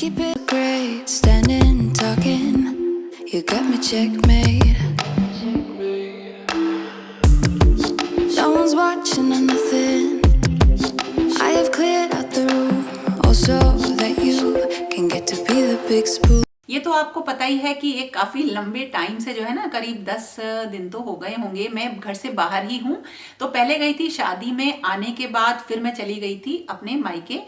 Keep it great, standing, talking. You got me checkmate. No one's watching or nothing. I have cleared out the room, also that you can get to be the big spoon. ये तो आपको पता ही है कि एक काफ़ी लंबे time से जो है ना, करीब 10 दिन तो हो गए होंगे, मैं घर से बाहर ही हूँ। तो पहले गई थी शादी में, आने के बाद फिर मैं चली गई थी अपने मायके।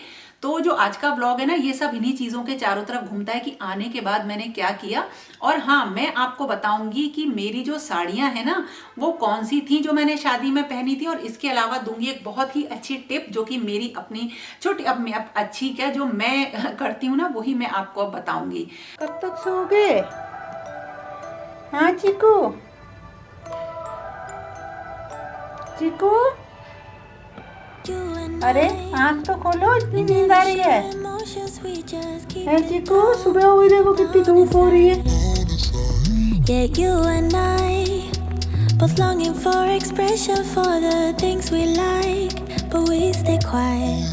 तो जो आज का व्लॉग है ना, ये सब इन्हीं चीज़ों के चारों तरफ घूमता है कि आने के बाद मैंने क्या किया। और हाँ, मैं आपको बताऊंगी कि मेरी जो साड़ियाँ हैं ना, वो कौन सी थी जो मैंने शादी में पहनी थी, और इसके अलावा दूंगी एक बहुत ही अच्छी टिप जो कि मेरी अपनी छोटी अच्छी क्या जो मैं करती हूँ ना, वही मैं आपको अब बताऊंगी। कब तक सोओगे? हाँ चीकू, चीकू, अरे आँख तो खोलो, इतनी नींद आ रही है चीकू? सुबह हुई, देखो कितनी धूप हो रही है। Yeah, you and I both longing for expression for the things we like, but we stay quiet.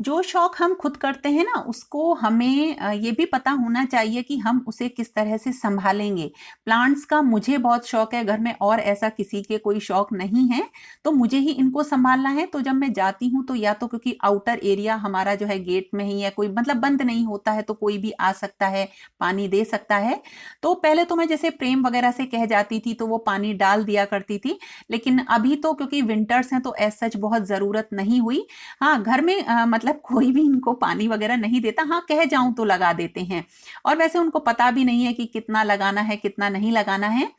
जो शौक हम खुद करते हैं ना, उसको हमें ये भी पता होना चाहिए कि हम उसे किस तरह से संभालेंगे। प्लांट्स का मुझे बहुत शौक है घर में, और ऐसा किसी के कोई शौक नहीं है, तो मुझे ही इनको संभालना है। तो जब मैं जाती हूँ तो या तो क्योंकि आउटर एरिया हमारा जो है गेट में ही है, कोई मतलब बंद नहीं होता है, तो कोई भी आ सकता है, पानी दे सकता है। तो पहले तो मैं जैसे प्रेम वगैरह से कह जाती थी तो वो पानी डाल दिया करती थी, लेकिन अभी तो क्योंकि विंटर्स हैं तो एज सच बहुत ज़रूरत नहीं हुई। हाँ, घर में मतलब कोई भी इनको पानी वगैरह नहीं देता। हाँ, कह जाऊं तो लगा देते हैं, और वैसे उनको पता भी नहीं है कि कितना लगाना है कितना नहीं लगाना है।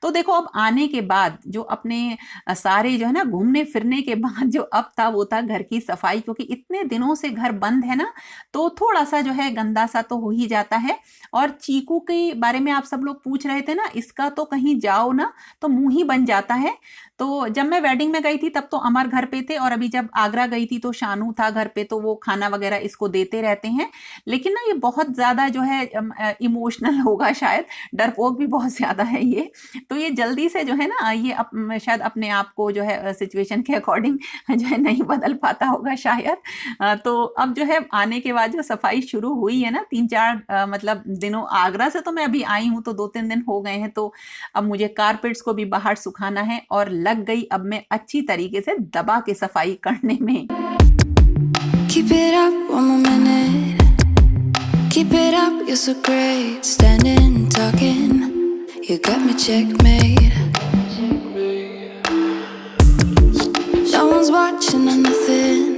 तो देखो, अब आने के बाद जो अपने सारे जो है ना घूमने फिरने के बाद जो अब था वो था घर की सफाई, क्योंकि इतने दिनों से घर बंद है ना, तो थोड़ा सा जो है गंदा सा तो हो ही जाता है। और चीकू के बारे में आप सब लोग पूछ रहे थे ना, इसका तो कहीं जाओ ना तो मुंह ही बन जाता है। तो जब मैं वेडिंग में गई थी तब तो अमर घर पे थे, और अभी जब आगरा गई थी तो शानू था घर पे, तो वो खाना वगैरह इसको देते रहते हैं। लेकिन ना ये बहुत ज्यादा जो है इमोशनल होगा शायद, डरपोक भी बहुत ज्यादा है ये। तो ये जल्दी से जो है ना, ये शायद अपने आप को जो है सिचुएशन के अकॉर्डिंग जो है नहीं बदल पाता होगा शायद। तो अब जो है आने के बाद जो सफाई शुरू हुई है ना, 3-4 मतलब दिनों, आगरा से तो मैं अभी आई हूँ तो 2-3 दिन हो गए हैं, तो अब मुझे कारपेट्स को भी बाहर सुखाना है, और लग गई अब मैं अच्छी तरीके से दबा के सफाई करने में। Keep it up one more minute. Keep it up, you're so great. Standing, talking. You got me checkmate. No one's watching or nothing.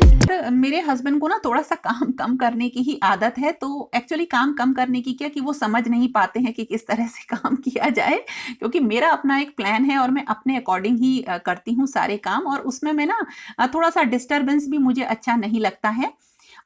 मेरे हस्बैंड को ना थोड़ा सा काम कम करने की ही आदत है, तो एक्चुअली काम कम करने की क्या कि वो समझ नहीं पाते हैं कि किस तरह से काम किया जाए, क्योंकि मेरा अपना एक प्लान है और मैं अपने अकॉर्डिंग ही करती हूँ सारे काम, और उसमें मैं ना थोड़ा सा डिस्टरबेंस भी मुझे अच्छा नहीं लगता है।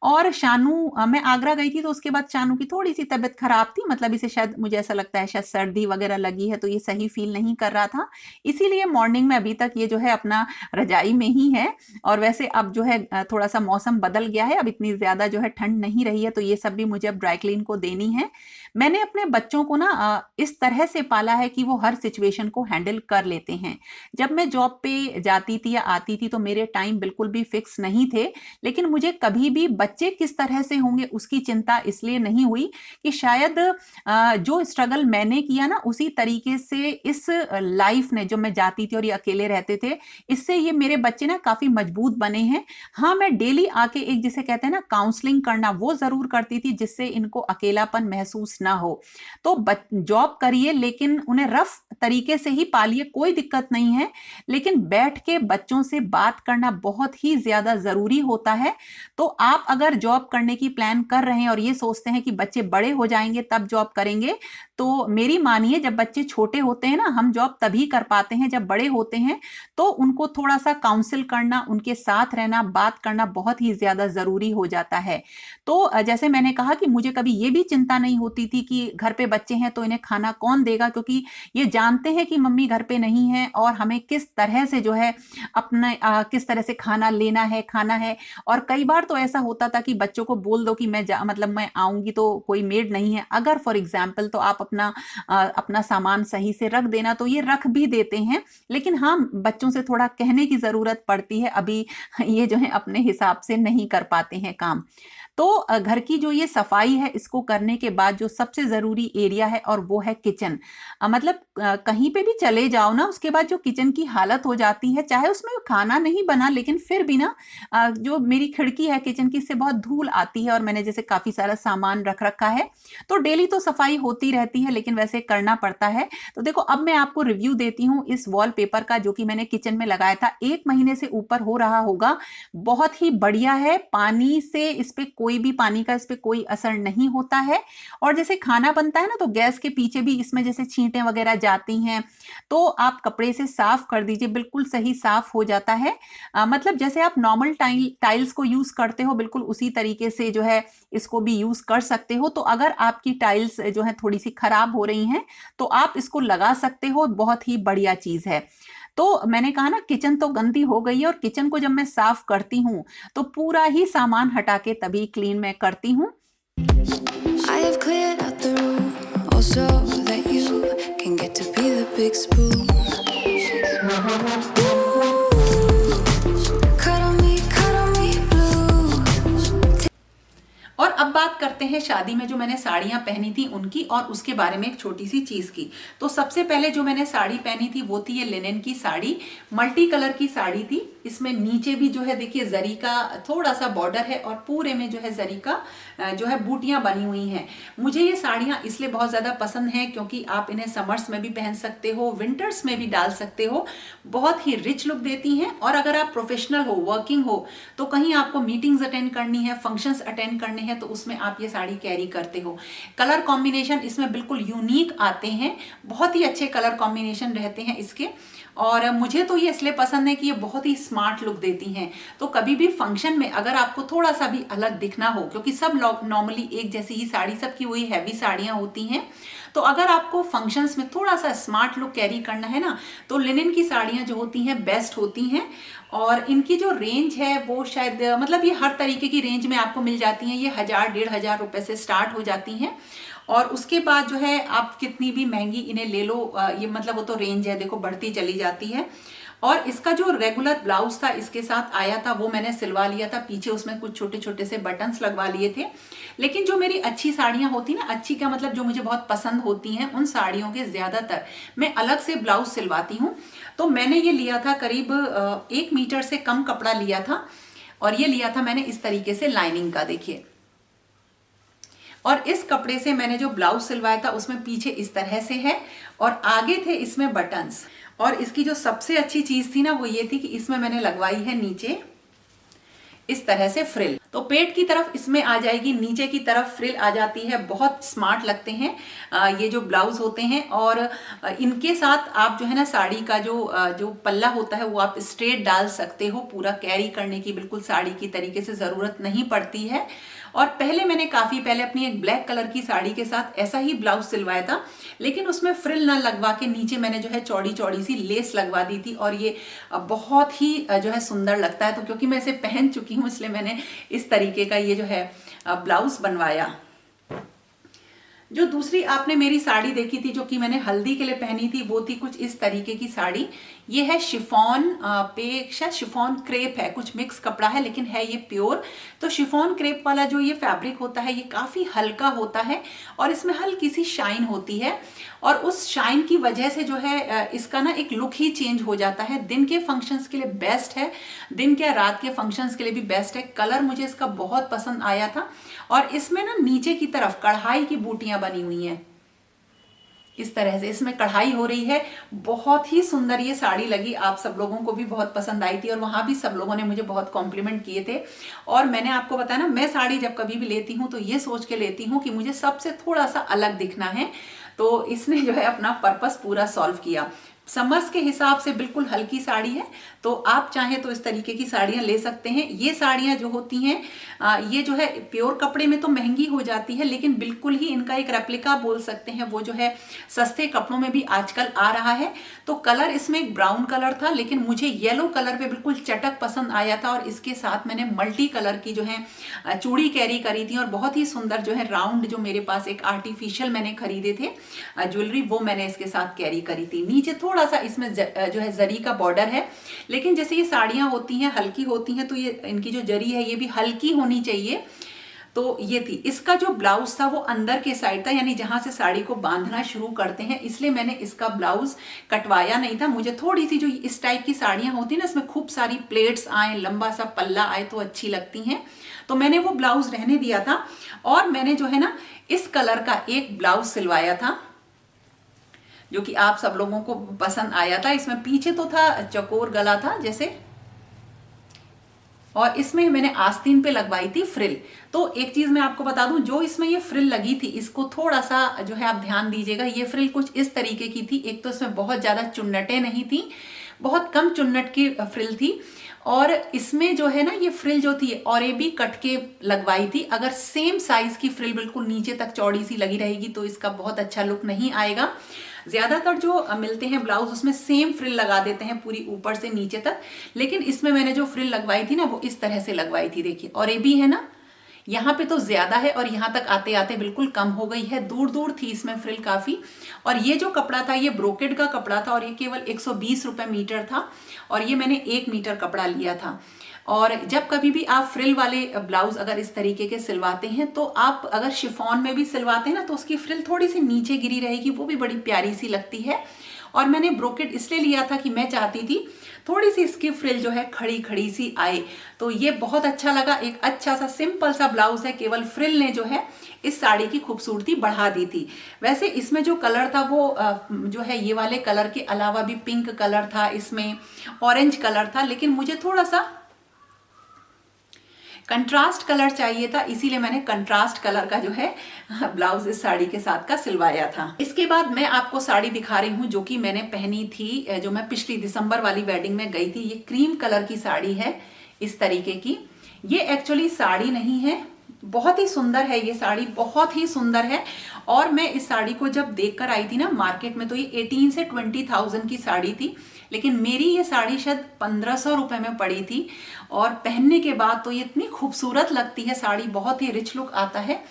और शानू, मैं आगरा गई थी तो उसके बाद शानू की थोड़ी सी तबीयत खराब थी, मतलब इसे शायद, मुझे ऐसा लगता है शायद सर्दी वगैरह लगी है, तो ये सही फील नहीं कर रहा था, इसीलिए मॉर्निंग में अभी तक ये जो है अपना रजाई में ही है। और वैसे अब जो है थोड़ा सा मौसम बदल गया है, अब इतनी ज्यादा जो है ठंड नहीं रही है, तो ये सब भी मुझे अब ड्राई क्लीन को देनी है। मैंने अपने बच्चों को ना इस तरह से पाला है कि वो हर सिचुएशन को हैंडल कर लेते हैं। जब मैं जॉब पे जाती थी या आती थी तो मेरे टाइम बिल्कुल भी फिक्स नहीं थे, लेकिन मुझे कभी भी बच्चे किस तरह से होंगे उसकी चिंता इसलिए नहीं हुई कि शायद जो स्ट्रगल मैंने किया ना, उसी तरीके से इस लाइफ ने, जो मैं जाती थी और ये अकेले रहते थे, इससे ये मेरे बच्चे ना काफी मजबूत बने हैं। हाँ, मैं डेली आके एक, जिसे कहते हैं ना काउंसलिंग करना, वो जरूर करती थी जिससे इनको अकेलापन महसूस ना हो। तो जॉब करिए लेकिन उन्हें रफ तरीके से ही पालिए, कोई दिक्कत नहीं है, लेकिन बैठ के बच्चों से बात करना बहुत ही ज्यादा जरूरी होता है। तो आप अगर जॉब करने की प्लान कर रहे हैं और ये सोचते हैं कि बच्चे बड़े हो जाएंगे तब जॉब करेंगे, तो मेरी मानिए, जब बच्चे छोटे होते हैं ना, हम जॉब तभी कर पाते हैं जब बड़े होते हैं। तो उनको थोड़ा सा काउंसिल करना, उनके साथ रहना, बात करना बहुत ही ज्यादा जरूरी हो जाता है। तो जैसे मैंने कहा कि मुझे कभी ये भी चिंता नहीं होती थी कि घर पे बच्चे हैं तो इन्हें खाना कौन देगा, क्योंकि ये जानते हैं कि मम्मी घर पे नहीं है और हमें किस तरह से जो है अपने किस तरह से खाना लेना है, खाना है। और कई बार तो ऐसा होता था कि बच्चों को बोल दो कि मतलब मैं आऊंगी तो कोई मेड नहीं है, अगर फॉर एग्जाम्पल, तो आप अपना सामान सही से रख देना, तो ये रख भी देते हैं। लेकिन हाँ, बच्चों से थोड़ा कहने की जरूरत पड़ती है, अभी ये जो है अपने हिसाब से नहीं कर पाते हैं काम। तो घर की जो ये सफाई है इसको करने के बाद जो सबसे ज़रूरी एरिया है और वो है किचन। मतलब कहीं पे भी चले जाओ ना, उसके बाद जो किचन की हालत हो जाती है, चाहे उसमें खाना नहीं बना लेकिन फिर भी ना जो मेरी खिड़की है किचन की, इससे बहुत धूल आती है और मैंने जैसे काफ़ी सारा सामान रख रखा है, तो डेली तो सफाई होती रहती है लेकिन वैसे करना पड़ता है। तो देखो अब मैं आपको रिव्यू देती हूँ इस वॉलपेपर का जो कि मैंने किचन में लगाया था, 1 महीने से ऊपर हो रहा होगा। बहुत ही बढ़िया है, पानी से इस पे कोई भी पानी का इस पे कोई असर नहीं होता है। और जैसे खाना बनता है ना तो गैस के पीछे भी इसमें जैसे छींटें वगैरह जाती हैं तो आप कपड़े से साफ कर दीजिए, बिल्कुल सही साफ हो जाता है। मतलब जैसे आप नॉर्मल टाइल्स को यूज करते हो बिल्कुल उसी तरीके से जो है इसको भी यूज कर सकते हो। तो अगर आपकी टाइल्स जो है थोड़ी सी खराब हो रही हैं तो आप इसको लगा सकते हो, बहुत ही बढ़िया चीज है। तो मैंने कहा ना किचन तो गंदी हो गई है और किचन को जब मैं साफ करती हूँ तो पूरा ही सामान हटा के तभी क्लीन मैं करती हूँ। I have cleared out the room also that you can get to be the big spoon. Cut on me blue. और अब बात करते हैं शादी में जो मैंने साड़ियां पहनी थी उनकी और उसके बारे में एक छोटी सी चीज की। तो सबसे पहले जो मैंने साड़ी पहनी थी वो थी ये लिनेन की साड़ी, मल्टी कलर की साड़ी थी। इसमें नीचे भी जो है देखिए जरी का थोड़ा सा बॉर्डर है और पूरे में जो है जरी का जो है बूटियां बनी हुई हैं। मुझे ये साड़ियां इसलिए बहुत ज्यादा पसंद हैं क्योंकि आप इन्हें समर्स में भी पहन सकते हो, विंटर्स में भी डाल सकते हो, बहुत ही रिच लुक देती हैं। और अगर आप प्रोफेशनल हो, वर्किंग हो, तो कहीं आपको मीटिंग्स अटेंड करनी है, फंक्शंस अटेंड करने हैं, तो उसमें आप ये साड़ी कैरी करते हो। कलर कॉम्बिनेशन इसमें बिल्कुल यूनिक आते हैं, बहुत ही अच्छे कलर कॉम्बिनेशन रहते हैं इसके। और मुझे तो ये इसलिए पसंद है कि ये बहुत ही स्मार्ट लुक देती हैं। तो कभी भी फंक्शन में अगर आपको थोड़ा सा भी अलग दिखना हो, क्योंकि सब लोग नॉर्मली एक जैसी ही साड़ी, सबकी वही हैवी साड़ियां होती हैं, तो अगर आपको फंक्शंस में थोड़ा सा स्मार्ट लुक कैरी करना है ना, तो लिनेन की साड़ियां जो होती हैं बेस्ट होती हैं। और इनकी जो रेंज है वो शायद मतलब ये हर तरीके की रेंज में आपको मिल जाती हैं। ये 1000-1500 रुपए से स्टार्ट हो जाती हैं और उसके बाद जो है आप कितनी भी महंगी इन्हें ले लो, ये मतलब वो तो रेंज है, देखो बढ़ती चली जाती है। और इसका जो रेगुलर ब्लाउज था इसके साथ आया था वो मैंने सिलवा लिया था, पीछे उसमें कुछ छोटे छोटे से बटन्स लगवा लिए थे। लेकिन जो मेरी अच्छी साड़ियां होती ना, अच्छी का मतलब जो मुझे बहुत पसंद होती हैं, उन साड़ियों के ज्यादातर मैं अलग से ब्लाउज सिलवाती हूँ। तो मैंने ये लिया था करीब 1 मीटर से कम कपड़ा लिया था और ये लिया था मैंने इस तरीके से लाइनिंग का, देखिए। और इस कपड़े से मैंने जो ब्लाउज सिलवाया था उसमें पीछे इस तरह से है और आगे थे इसमें बटन्स। और इसकी जो सबसे अच्छी चीज थी ना वो ये थी कि इसमें मैंने लगवाई है नीचे इस तरह से फ्रिल। तो पेट की तरफ इसमें आ जाएगी, नीचे की तरफ फ्रिल आ जाती है, बहुत स्मार्ट लगते हैं ये जो ब्लाउज होते हैं। और इनके साथ आप जो है ना साड़ी का जो पल्ला होता है वो आप स्ट्रेट डाल सकते हो, पूरा कैरी करने की बिल्कुल साड़ी की तरीके से जरूरत नहीं पड़ती है। और पहले मैंने काफी पहले अपनी एक ब्लैक कलर की साड़ी के साथ ऐसा ही ब्लाउज सिलवाया था, लेकिन उसमें फ्रिल ना लगवा के नीचे मैंने जो है चौड़ी चौड़ी सी लेस लगवा दी थी और ये बहुत ही जो है सुंदर लगता है। तो क्योंकि मैं इसे पहन चुकी हूँ इसलिए मैंने इस तरीके का ये जो है ब्लाउज बनवाया। जो दूसरी आपने मेरी साड़ी देखी थी जो कि मैंने हल्दी के लिए पहनी थी वो थी कुछ इस तरीके की साड़ी। ये है शिफॉन पे, शायद शिफॉन क्रेप है, कुछ मिक्स कपड़ा है लेकिन है ये प्योर। तो शिफॉन क्रेप वाला जो ये फैब्रिक होता है ये काफी हल्का होता है और इसमें हल्की सी शाइन होती है और उस शाइन की वजह से जो है इसका ना एक लुक ही चेंज हो जाता है। दिन के फंक्शंस के लिए बेस्ट है, दिन के रात के फंक्शंस के लिए भी बेस्ट है। कलर मुझे इसका बहुत पसंद आया था और इसमें ना नीचे की तरफ कढ़ाई की बूटियां बनी हुई हैं इस तरह से, इसमें कढ़ाई हो रही है। बहुत ही सुंदर ये साड़ी लगी, आप सब लोगों को भी बहुत पसंद आई थी और वहां भी सब लोगों ने मुझे बहुत कॉम्प्लीमेंट किए थे। और मैंने आपको बताया ना, मैं साड़ी जब कभी भी लेती हूँ तो ये सोच के लेती हूँ कि मुझे सबसे थोड़ा सा अलग दिखना है, तो इसने जो है अपना पर्पस पूरा सॉल्व किया। समर्स के हिसाब से बिल्कुल हल्की साड़ी है, तो आप चाहें तो इस तरीके की साड़ियां ले सकते हैं। ये साड़ियां जो होती हैं ये जो है प्योर कपड़े में तो महंगी हो जाती है, लेकिन बिल्कुल ही इनका एक रेप्लिका बोल सकते हैं, वो जो है सस्ते कपड़ों में भी आजकल आ रहा है। तो कलर इसमें एक ब्राउन कलर था, लेकिन मुझे येलो कलर पे बिल्कुल चटक पसंद आया था और इसके साथ मैंने मल्टी कलर की जो है चूड़ी कैरी करी थी और बहुत ही सुंदर जो है राउंड, जो मेरे पास एक आर्टिफिशियल मैंने खरीदे थे ज्वेलरी, वो मैंने इसके साथ कैरी करी थी। नीचे थोड़ा सा इसमें जो है जरी का बॉर्डर है, लेकिन जैसे ये साड़ियां होती हैं हल्की होती हैं तो ये इनकी जो जरी है ये भी हल्की होनी चाहिए। तो ये थी। इसका जो ब्लाउज था वो अंदर के साइड था, यानी जहां से साड़ी को बांधना शुरू करते हैं, इसलिए मैंने इसका ब्लाउज कटवाया नहीं था। मुझे थोड़ी सी जो इस टाइप की साड़ियां होती है ना, इसमें खूब सारी प्लेट्स आए, लंबा सा पल्ला आए तो अच्छी लगती हैं, तो मैंने वो ब्लाउज रहने दिया था। और मैंने जो है ना इस कलर का एक ब्लाउज सिलवाया था जो कि आप सब लोगों को पसंद आया था। इसमें पीछे तो था चकोर गला था जैसे, और इसमें मैंने आस्तीन पे लगवाई थी फ्रिल। तो एक चीज मैं आपको बता दूं, जो इसमें ये फ्रिल लगी थी इसको थोड़ा सा जो है आप ध्यान दीजिएगा। ये फ्रिल कुछ इस तरीके की थी, एक तो इसमें बहुत ज्यादा चुन्नटें नहीं थी, बहुत कम चुन्नट की फ्रिल थी, और इसमें जो है ना ये फ्रिल जो थी और ये भी कट के लगवाई थी। अगर सेम साइज की फ्रिल बिल्कुल नीचे तक चौड़ी सी लगी रहेगी तो इसका बहुत अच्छा लुक नहीं आएगा। ज्यादातर जो मिलते हैं ब्लाउज उसमें सेम फ्रिल लगा देते हैं पूरी ऊपर से नीचे तक, लेकिन इसमें मैंने जो फ्रिल लगवाई थी ना वो इस तरह से लगवाई थी, देखिए। और ये भी है ना, यहाँ पे तो ज्यादा है और यहाँ तक आते आते बिल्कुल कम हो गई है, दूर दूर थी इसमें फ्रिल काफी। और ये जो कपड़ा था ये ब्रोकेड का कपड़ा था और ये केवल 120 रुपए मीटर था, और ये मैंने 1 मीटर कपड़ा लिया था। और जब कभी भी आप फ्रिल वाले ब्लाउज अगर इस तरीके के सिलवाते हैं, तो आप अगर शिफॉन में भी सिलवाते हैं ना तो उसकी फ्रिल थोड़ी सी नीचे गिरी रहेगी, वो भी बड़ी प्यारी सी लगती है। और मैंने ब्रोकेड इसलिए लिया था कि मैं चाहती थी थोड़ी सी इसकी फ्रिल जो है खड़ी खड़ी सी आए, तो ये बहुत अच्छा लगा। एक अच्छा सा सिंपल सा ब्लाउज है, केवल फ्रिल ने जो है इस साड़ी की खूबसूरती बढ़ा दी थी। वैसे इसमें जो कलर था वो जो है ये वाले कलर के अलावा भी पिंक कलर था, इसमें ऑरेंज कलर था, लेकिन मुझे थोड़ा सा कंट्रास्ट कलर चाहिए था, इसीलिए मैंने कंट्रास्ट कलर का जो है ब्लाउज इस साड़ी के साथ का सिलवाया था। इसके बाद मैं आपको साड़ी दिखा रही हूँ जो कि मैंने पहनी थी, जो मैं पिछली दिसंबर वाली वेडिंग में गई थी। ये क्रीम कलर की साड़ी है इस तरीके की। ये एक्चुअली साड़ी नहीं है, बहुत ही सुंदर है ये साड़ी, बहुत ही सुंदर है। और मैं इस साड़ी को जब देखकर आई थी ना मार्केट में, तो ये 18 से 20,000 की साड़ी थी, लेकिन मेरी ये साड़ी शायद 1500 रुपए में पड़ी थी। और पहनने के बाद तो ये इतनी खूबसूरत लगती है साड़ी, बहुत ही रिच लुक आता है।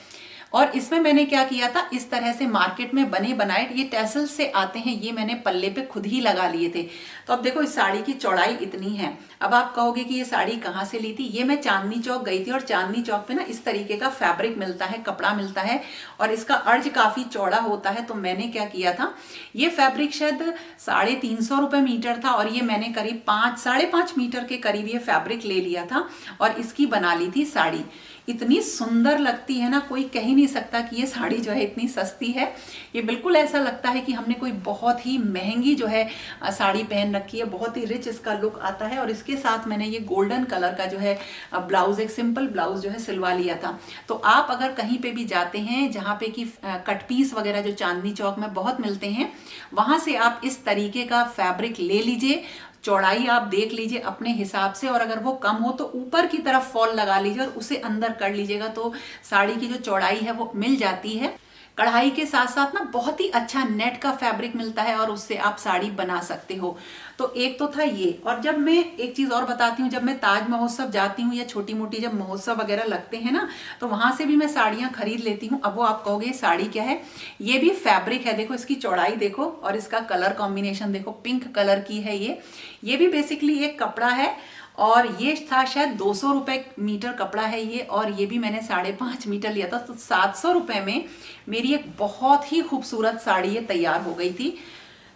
और इसमें मैंने क्या किया था, इस तरह से मार्केट में बने बनाए ये टैसल से आते हैं, ये मैंने पल्ले पे खुद ही लगा लिए थे। तो अब देखो इस साड़ी की चौड़ाई इतनी है। अब आप कहोगे कि ये साड़ी कहाँ से ली थी, ये मैं चांदनी चौक गई थी, और चांदनी चौक पे ना इस तरीके का फैब्रिक मिलता है, कपड़ा मिलता है, और इसका अर्ज काफी चौड़ा होता है। तो मैंने क्या किया था, ये फैब्रिक शायद 350 रुपए मीटर था, और ये मैंने करीब 5-5.5 मीटर के करीब ये फैब्रिक ले लिया था और इसकी बना ली थी साड़ी। इतनी सुंदर लगती है ना, कोई कह ही नहीं सकता कि ये साड़ी जो है इतनी सस्ती है। ये बिल्कुल ऐसा लगता है कि हमने कोई बहुत ही महंगी जो है साड़ी पहन रखी है, बहुत ही रिच इसका लुक आता है। और इसके साथ मैंने ये गोल्डन कलर का जो है ब्लाउज, एक सिंपल ब्लाउज जो है सिलवा लिया था। तो आप अगर कहीं पे भी जाते हैं जहाँ पे कि कट पीस वगैरह जो चांदनी चौक में बहुत मिलते हैं, वहां से आप इस तरीके का फैब्रिक ले लीजिए, चौड़ाई आप देख लीजिए अपने हिसाब से, और अगर वो कम हो तो ऊपर की तरफ फॉल लगा लीजिए और उसे अंदर कर लीजिएगा, तो साड़ी की जो चौड़ाई है वो मिल जाती है। कढ़ाई के साथ साथ ना बहुत ही अच्छा नेट का फैब्रिक मिलता है और उससे आप साड़ी बना सकते हो। तो एक तो था ये। और जब मैं एक चीज और बताती हूँ, जब मैं ताज महोत्सव जाती हूँ या छोटी मोटी जब महोत्सव वगैरह लगते हैं ना, तो वहां से भी मैं साड़ियां खरीद लेती हूँ। अब वो आप कहोगे साड़ी क्या है, ये भी फैब्रिक है। देखो इसकी चौड़ाई देखो और इसका कलर कॉम्बिनेशन देखो, पिंक कलर की है ये भी बेसिकली एक कपड़ा है, और ये था शायद 200 रुपए मीटर कपड़ा है ये, और ये भी मैंने 5.5 मीटर लिया था। तो 700 रुपए में मेरी एक बहुत ही खूबसूरत साड़ी ये तैयार हो गई थी।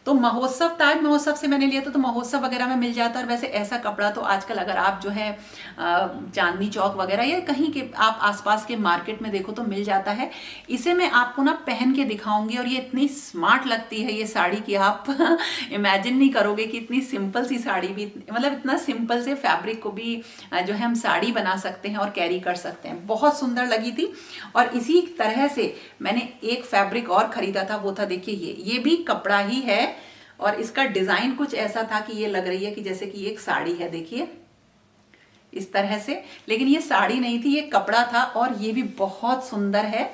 तो महोत्सव, ताज महोत्सव से मैंने लिया था, तो महोत्सव वगैरह में मिल जाता है। और वैसे ऐसा कपड़ा तो आजकल अगर आप जो है चांदनी चौक वगैरह या कहीं के आप आसपास के मार्केट में देखो तो मिल जाता है। इसे मैं आपको ना पहन के दिखाऊंगी, और ये इतनी स्मार्ट लगती है ये साड़ी कि आप इमेजिन नहीं करोगे कि इतनी सिंपल सी साड़ी भी, मतलब इतना सिंपल से फैब्रिक को भी जो है हम साड़ी बना सकते हैं और कैरी कर सकते हैं। बहुत सुंदर लगी थी। और इसी तरह से मैंने एक फैब्रिक और खरीदा था, वो था देखिए ये भी कपड़ा ही है, और इसका डिजाइन कुछ ऐसा था कि ये लग रही है कि जैसे कि एक साड़ी है, देखिए इस तरह से। लेकिन ये साड़ी नहीं थी, ये कपड़ा था, और ये भी बहुत सुंदर है।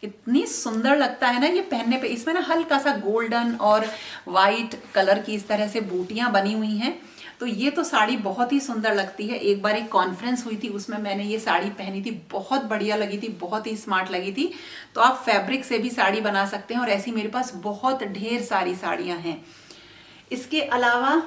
इतनी सुंदर लगता है ना ये पहनने पे। इसमें ना हल्का सा गोल्डन और वाइट कलर की इस तरह से बूटियां बनी हुई हैं। तो ये तो साड़ी बहुत ही सुंदर लगती है। एक बार एक कॉन्फ्रेंस हुई थी, उसमें मैंने ये साड़ी पहनी थी, बहुत बढ़िया लगी थी, बहुत ही स्मार्ट लगी थी। तो आप फैब्रिक से भी साड़ी बना सकते हैं, और ऐसी मेरे पास बहुत ढेर सारी साड़ियां हैं। इसके अलावा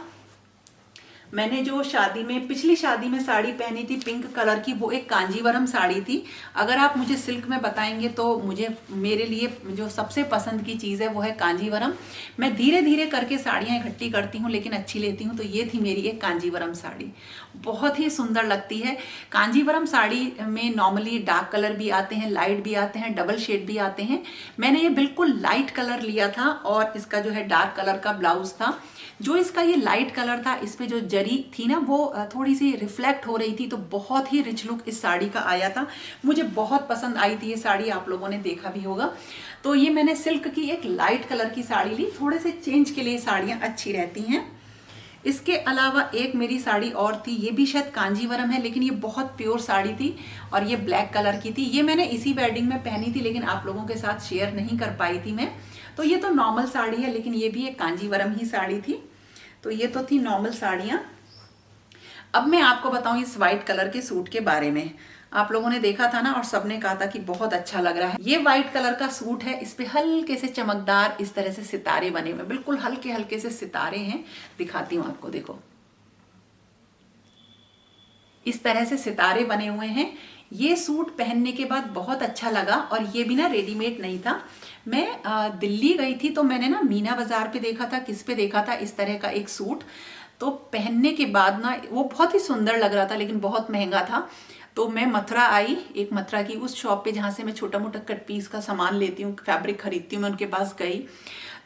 मैंने जो शादी में, पिछली शादी में साड़ी पहनी थी पिंक कलर की, वो एक कांजीवरम साड़ी थी। अगर आप मुझे सिल्क में बताएंगे तो मेरे लिए जो सबसे पसंद की चीज़ है वो है कांजीवरम। मैं धीरे धीरे करके साड़ियाँ इकट्ठी करती हूँ लेकिन अच्छी लेती हूँ, तो ये थी मेरी एक कांजीवरम साड़ी, बहुत ही सुंदर लगती है। कांजीवरम साड़ी में नॉर्मली डार्क कलर भी आते हैं, लाइट भी आते हैं, डबल शेड भी आते हैं। मैंने ये बिल्कुल लाइट कलर लिया था और इसका जो है डार्क कलर का ब्लाउज था। जो इसका ये लाइट कलर था, इस पे जो जरी थी ना वो थोड़ी सी रिफ्लेक्ट हो रही थी, तो बहुत ही रिच लुक इस साड़ी का आया था। मुझे बहुत पसंद आई थी ये साड़ी, आप लोगों ने देखा भी होगा। तो ये मैंने सिल्क की एक लाइट कलर की साड़ी ली, थोड़े से चेंज के लिए साड़ियाँ अच्छी रहती हैं। इसके अलावा एक मेरी साड़ी और थी, ये भी शायद कांजीवरम है लेकिन ये बहुत प्योर साड़ी थी और ये ब्लैक कलर की थी। ये मैंने इसी वेडिंग में पहनी थी लेकिन आप लोगों के साथ शेयर नहीं कर पाई थी मैं। तो ये तो नॉर्मल साड़ी है लेकिन ये भी एक कांजीवरम ही साड़ी थी। तो ये तो थी नॉर्मल साड़ियाँ। अब मैं आपको बताऊँ इस वाइट कलर के सूट के बारे में। आप लोगों ने देखा था ना और सबने कहा था कि बहुत अच्छा लग रहा है। ये वाइट कलर का सूट है, इस पे हल्के से चमकदार इस तरह से सितारे बने हुए, बिल्कुल हल्के हल्के से सितारे हैं। दिखाती हूँ आपको, देखो इस तरह से सितारे बने हुए हैं। ये सूट पहनने के बाद बहुत अच्छा लगा और ये भी ना रेडीमेड नहीं था। मैं दिल्ली गई थी तो मैंने ना मीना बाजार पे देखा था, किस पे देखा था, इस तरह का एक सूट। तो पहनने के बाद ना वो बहुत ही सुंदर लग रहा था लेकिन बहुत महंगा था। तो मैं मथुरा आई, एक मथुरा की उस शॉप पे जहाँ से मैं छोटा मोटा कट पीस का सामान लेती हूँ, फैब्रिक खरीदती हूँ, मैं उनके पास गई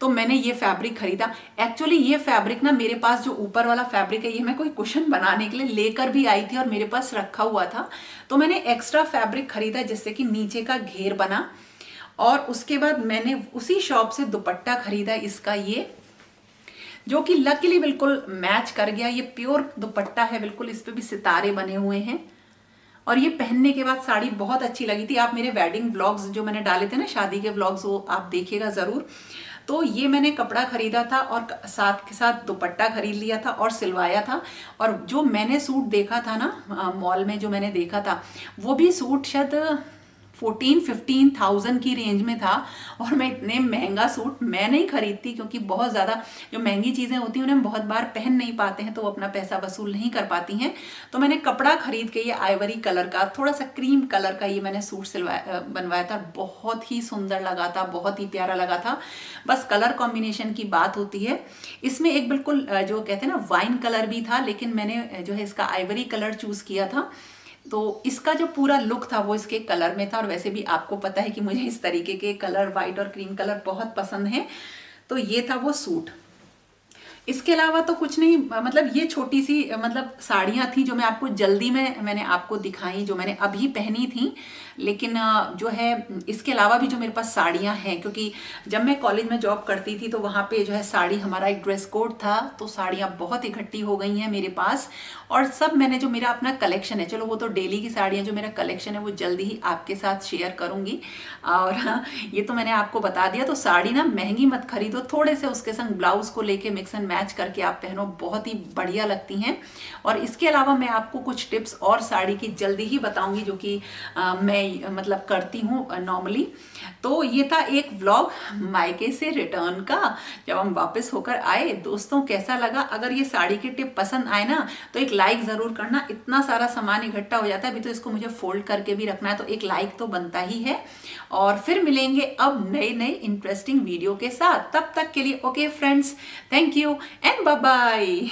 तो मैंने ये फैब्रिक खरीदा। एक्चुअली ये फैब्रिक ना मेरे पास जो ऊपर वाला फैब्रिक है ये मैं कोई कुशन बनाने के लिए लेकर भी आई थी और मेरे पास रखा हुआ था। तो मैंने एक्स्ट्रा फैब्रिक खरीदा जिससे कि नीचे का घेर बना। और उसके बाद मैंने उसी शॉप से दुपट्टा खरीदा इसका, ये जो कि लकीली बिल्कुल मैच कर गया। ये प्योर दुपट्टा है बिल्कुल, इस पे भी सितारे बने हुए हैं और ये पहनने के बाद साड़ी बहुत अच्छी लगी थी। आप मेरे वेडिंग व्लॉग्स जो मैंने डाले थे ना, शादी के व्लॉग्स, वो आप देखिएगा ज़रूर। तो ये मैंने कपड़ा खरीदा था और साथ के साथ दुपट्टा खरीद लिया था और सिलवाया था। और जो मैंने सूट देखा था ना मॉल में, जो मैंने देखा था वो भी सूट शायद 14-15,000 की रेंज में था। और मैं इतने महंगा सूट मैं नहीं खरीदती क्योंकि बहुत ज़्यादा जो महंगी चीज़ें होती हैं उन्हें हम बहुत बार पहन नहीं पाते हैं, तो वो अपना पैसा वसूल नहीं कर पाती हैं। तो मैंने कपड़ा खरीद के ये आइवरी कलर का, थोड़ा सा क्रीम कलर का ये मैंने सूट बनवाया था। बहुत ही सुंदर लगा था, बहुत ही प्यारा लगा था। बस कलर कॉम्बिनेशन की बात होती है। इसमें एक बिल्कुल जो कहते हैं ना वाइन कलर भी था, लेकिन मैंने जो है इसका आइवरी कलर चूज़ किया था। तो इसका जो पूरा लुक था वो इसके कलर में था। और वैसे भी आपको पता है कि मुझे इस तरीके के कलर, वाइट और क्रीम कलर बहुत पसंद है। तो ये था वो सूट। इसके अलावा तो कुछ नहीं, मतलब ये छोटी सी मतलब साड़ियाँ थी जो मैं आपको जल्दी में मैंने आपको दिखाई, जो मैंने अभी पहनी थी। लेकिन जो है इसके अलावा भी जो मेरे पास साड़ियाँ हैं, क्योंकि जब मैं कॉलेज में जॉब करती थी तो वहाँ पे जो है साड़ी हमारा एक ड्रेस कोड था, तो साड़ियाँ बहुत इकट्ठी हो गई हैं मेरे पास। और सब मैंने जो मेरा अपना कलेक्शन है, चलो वो तो डेली की साड़ियाँ, जो मेरा कलेक्शन है वो जल्दी ही आपके साथ शेयर करूँगी। और ये तो मैंने आपको बता दिया। तो साड़ी ना महंगी मत खरीदो, थोड़े से उसके संग ब्लाउज को लेके मिक्स एंड मैच करके आप पहनो, बहुत ही बढ़िया लगती हैं। और इसके अलावा मैं आपको कुछ टिप्स और साड़ी की जल्दी ही बताऊंगी जो कि मैं मतलब करती हूँ नॉर्मली। तो ये था एक व्लॉग मायके से रिटर्न का, जब हम वापस होकर आए। दोस्तों कैसा लगा? अगर ये साड़ी के टिप पसंद आए ना तो एक लाइक ज़रूर करना। इतना सारा सामान इकट्ठा हो जाता है, अभी तो इसको मुझे फोल्ड करके भी रखना है, तो एक लाइक तो बनता ही है। और फिर मिलेंगे अब नए इंटरेस्टिंग वीडियो के साथ। तब तक के लिए okay friends, thank you and bye bye.